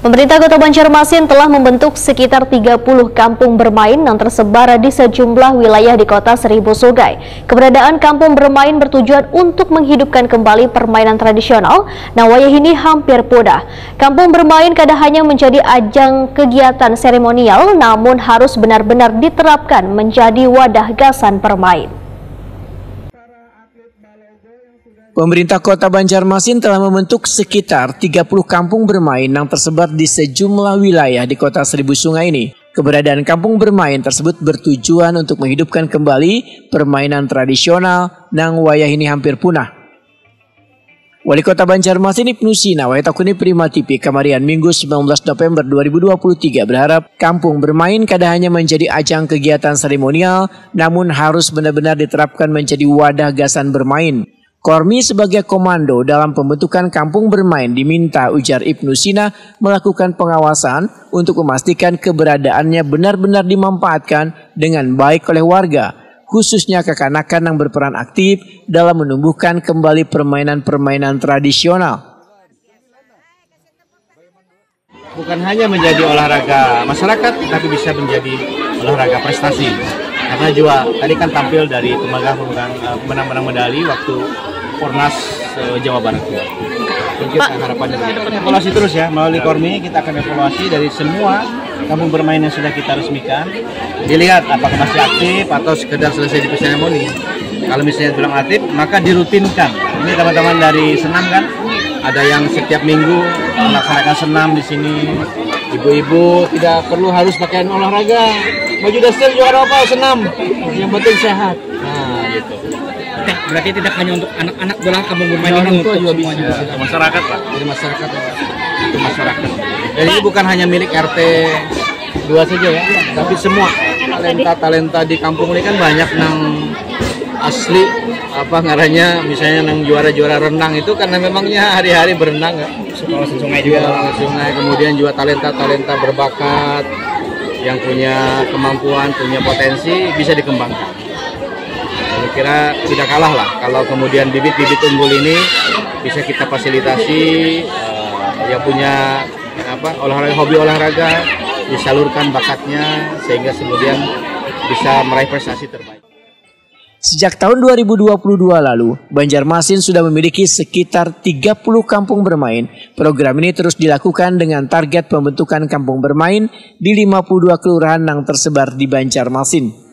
Pemerintah Kota Banjarmasin telah membentuk sekitar 30 kampung bermain yang tersebar di sejumlah wilayah di Kota Seribu Sungai. Keberadaan kampung bermain bertujuan untuk menghidupkan kembali permainan tradisional, nah wayah ini hampir punah. Kampung bermain kadang hanya menjadi ajang kegiatan seremonial, namun harus benar-benar diterapkan menjadi wadah gasan permain. Pemerintah Kota Banjarmasin telah membentuk sekitar 30 kampung bermain yang tersebar di sejumlah wilayah di Kota Seribu Sungai ini. Keberadaan kampung bermain tersebut bertujuan untuk menghidupkan kembali permainan tradisional yang wayah ini hampir punah. Wali Kota Banjarmasin Ibnu Sina Wayatakuni Prima TV Kamarian Minggu 19 November 2023 berharap kampung bermain kadang hanya menjadi ajang kegiatan seremonial, namun harus benar-benar diterapkan menjadi wadah gasan bermain. Kormi sebagai komando dalam pembentukan kampung bermain diminta, ujar Ibnu Sina, melakukan pengawasan untuk memastikan keberadaannya benar-benar dimanfaatkan dengan baik oleh warga, khususnya kekanakan yang berperan aktif dalam menumbuhkan kembali permainan-permainan tradisional. Bukan hanya menjadi olahraga masyarakat, tapi bisa menjadi olahraga prestasi. Karena juga tadi kan tampil dari pemenang-pemenang medali waktu Pornas Jawa Barat. Kita harapannya evaluasi terus ya, melalui Kormi kita akan evaluasi dari semua kampung bermain yang sudah kita resmikan. Dilihat apakah masih aktif atau sekedar selesai di seremoni. Kalau misalnya belum aktif, maka dirutinkan. Ini teman-teman dari senam kan, ada yang setiap minggu melaksanakan senam di sini. Ibu-ibu tidak perlu harus pakaian olahraga, baju dasar juara apa senam, yang penting sehat. Nah gitu. Berarti tidak hanya untuk anak-anak doang kampung bermain ini, untuk juga bisa masyarakat lah. Jadi masyarakat itu masyarakat. Jadi ini bukan hanya milik RT 2 saja ya, tapi semua talenta di kampung ini kan banyak nang asli apa ngarannya, misalnya nang juara-juara renang itu karena memangnya hari-hari berenang ya. Sungai juga, sungai, kemudian juga talenta-talenta berbakat yang punya kemampuan, punya potensi bisa dikembangkan. Saya kira tidak kalah lah kalau kemudian bibit-bibit unggul ini bisa kita fasilitasi, yang punya olahraga, hobi olahraga, disalurkan bakatnya sehingga kemudian bisa meraih prestasi terbaik. Sejak tahun 2022 lalu, Banjarmasin sudah memiliki sekitar 30 kampung bermain. Program ini terus dilakukan dengan target pembentukan kampung bermain di 52 kelurahan yang tersebar di Banjarmasin.